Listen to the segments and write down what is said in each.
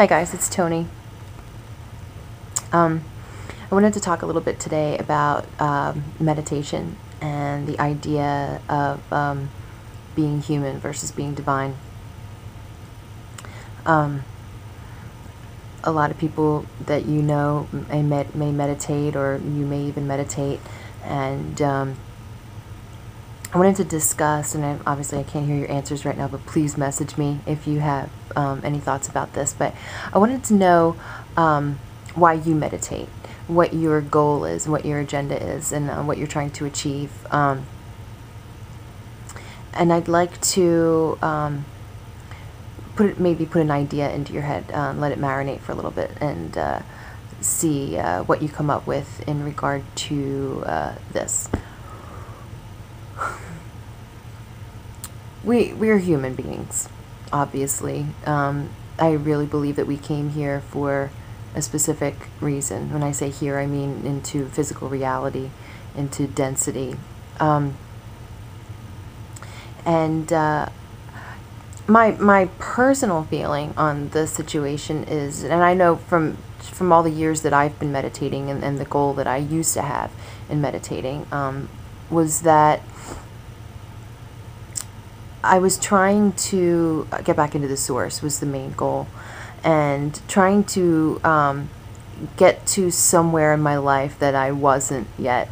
Hi guys, it's Tony. I wanted to talk a little bit today about meditation and the idea of being human versus being divine. A lot of people that you know may meditate, or you may even meditate, and I wanted to discuss, and obviously I can't hear your answers right now, but please message me if you have any thoughts about this. But I wanted to know why you meditate, what your goal is, what your agenda is, and what you're trying to achieve. And I'd like to maybe put an idea into your head, let it marinate for a little bit, and see what you come up with in regard to this. We're human beings, obviously. I really believe that we came here for a specific reason. When I say here, I mean into physical reality, into density. My personal feeling on the situation is, and I know from all the years that I've been meditating, and the goal that I used to have in meditating, was that I was trying to get back into the source, was the main goal, and trying to get to somewhere in my life that I wasn't yet,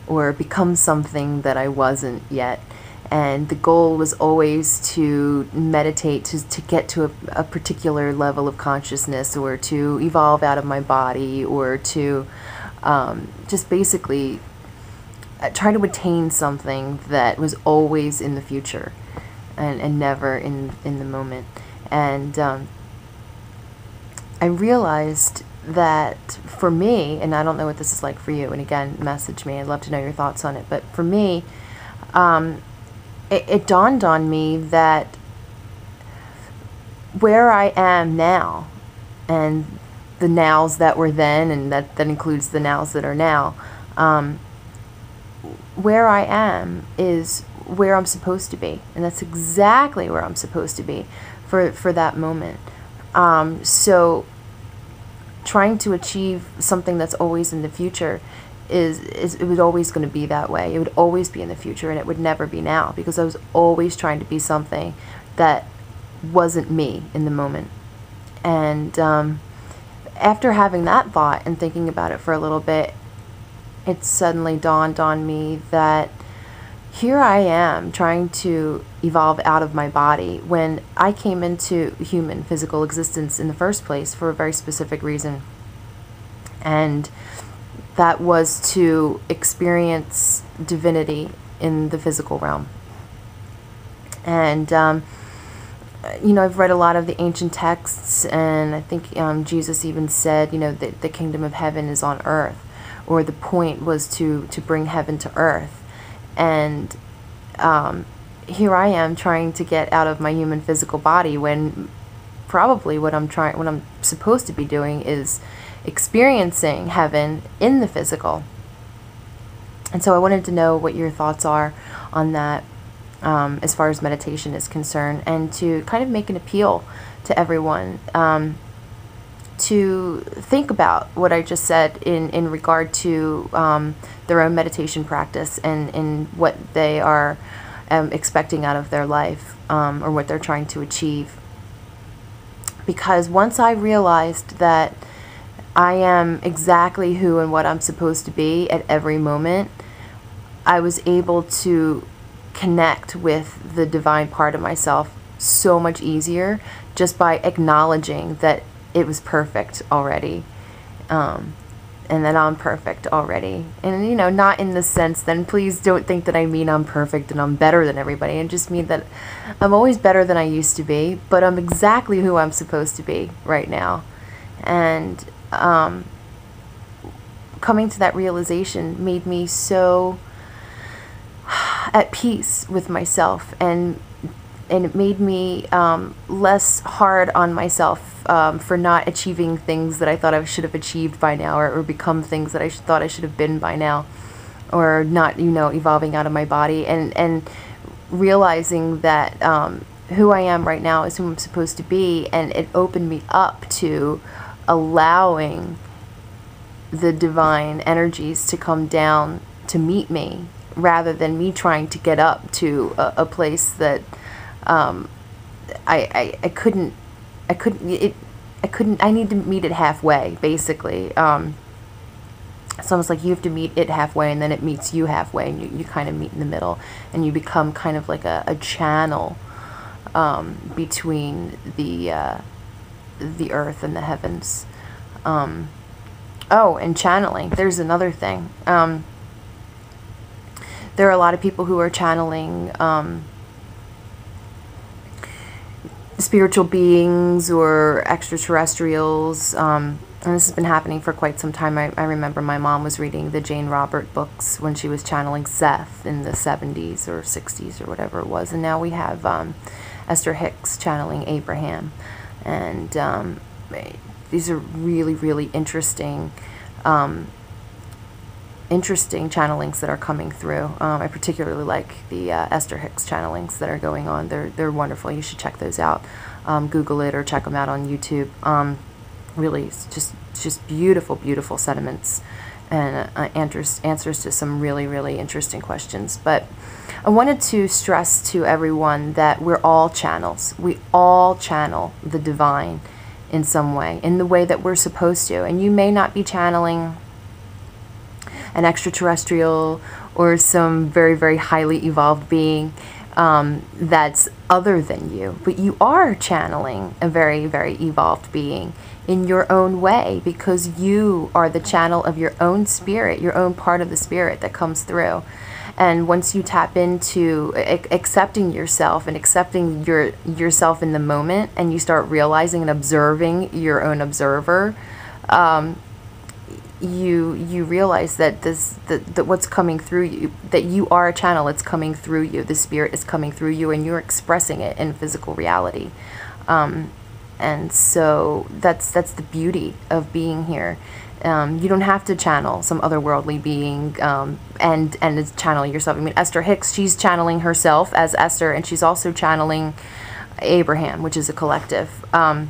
or become something that I wasn't yet. And the goal was always to meditate, to get to a particular level of consciousness, or to evolve out of my body, or to just basically try to attain something that was always in the future. And never in the moment. And I realized that for me, and I don't know what this is like for you, and again, message me, I'd love to know your thoughts on it, but for me, it dawned on me that where I am now, and the nows that were then, and that includes the nows that are now, where I am is where I'm supposed to be, and that's exactly where I'm supposed to be for that moment. So trying to achieve something that's always in the future is it was always going to be that way. It would always be in the future, and it would never be now, because I was always trying to be something that wasn't me in the moment. And after having that thought and thinking about it for a little bit, it suddenly dawned on me that here I am trying to evolve out of my body, when I came into human physical existence in the first place for a very specific reason. And that was to experience divinity in the physical realm. And, you know, I've read a lot of the ancient texts, and I think Jesus even said, you know, that the kingdom of heaven is on earth, or the point was to bring heaven to earth. And here I am trying to get out of my human physical body, when probably what I'm supposed to be doing is experiencing heaven in the physical. And so I wanted to know what your thoughts are on that, as far as meditation is concerned, and to kind of make an appeal to everyone to think about what I just said in regard to their own meditation practice, and in what they are expecting out of their life, or what they're trying to achieve. Because once I realized that I am exactly who and what I'm supposed to be at every moment, I was able to connect with the divine part of myself so much easier, just by acknowledging that it was perfect already, and that I'm perfect already. And, you know, not in the sense, then please don't think that I mean I'm perfect and I'm better than everybody. I just mean that I'm always better than I used to be, but I'm exactly who I'm supposed to be right now. And coming to that realization made me so at peace with myself, and it made me less hard on myself for not achieving things that I thought I should have achieved by now, or become things that I thought I should have been by now, or not, you know, evolving out of my body, and realizing that who I am right now is who I'm supposed to be, and it opened me up to allowing the divine energies to come down to meet me, rather than me trying to get up to a place that I couldn't. I need to meet it halfway, basically. It's almost like you have to meet it halfway, and then it meets you halfway, and you kind of meet in the middle, and you become kind of like a channel between the earth and the heavens. Oh, and channeling. There's another thing. There are a lot of people who are channeling spiritual beings or extraterrestrials. And this has been happening for quite some time. I remember my mom was reading the Jane Robert books when she was channeling Seth in the 70s or 60s or whatever it was. And now we have Esther Hicks channeling Abraham. And these are really, really interesting channelings that are coming through. I particularly like the Esther Hicks channelings that are going on. They're wonderful. You should check those out. Google it or check them out on YouTube. Really, it's just beautiful, beautiful sentiments and answers to some really, really interesting questions. But I wanted to stress to everyone that we're all channels. We all channel the divine in some way, in the way that we're supposed to. And you may not be channeling an extraterrestrial or some very, very highly evolved being that's other than you, but you are channeling a very, very evolved being in your own way, because you are the channel of your own spirit, your own part of the spirit that comes through. And once you tap into accepting yourself and accepting yourself in the moment, and you start realizing and observing your own observer, you realize that that what's coming through you, that you are a channel. It's coming through you. The spirit is coming through you, and you're expressing it in physical reality. And so that's the beauty of being here. You don't have to channel some otherworldly being and channel yourself. I mean, Esther Hicks, she's channeling herself as Esther, and she's also channeling Abraham, which is a collective. But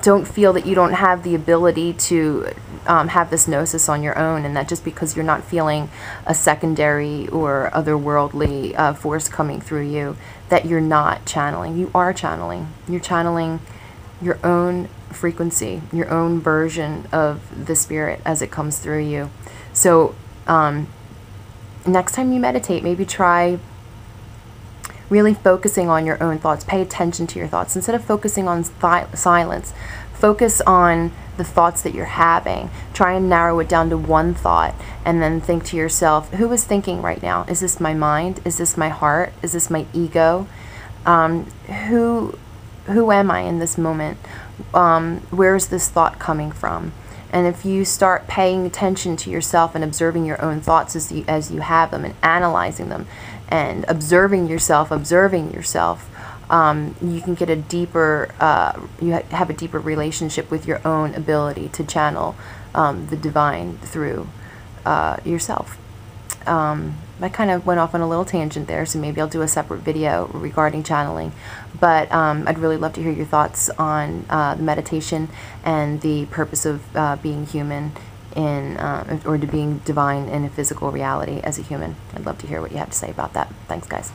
don't feel that you don't have the ability to have this gnosis on your own, and that just because you're not feeling a secondary or otherworldly force coming through you, that you're not channeling. You are channeling. You're channeling your own frequency, your own version of the spirit as it comes through you. So next time you meditate, maybe try really focusing on your own thoughts. Pay attention to your thoughts. Instead of focusing on silence, focus on the thoughts that you're having. Try and narrow it down to one thought, and then think to yourself, who is thinking right now? Is this my mind? Is this my heart? Is this my ego? Who am I in this moment? Where is this thought coming from? And if you start paying attention to yourself and observing your own thoughts as you have them, and analyzing them, and observing yourself, you can get a deeper, you have a deeper relationship with your own ability to channel the divine through yourself. I kind of went off on a little tangent there, so maybe I'll do a separate video regarding channeling. But I'd really love to hear your thoughts on the meditation and the purpose of being human or to being divine in a physical reality as a human. I'd love to hear what you have to say about that. Thanks, guys.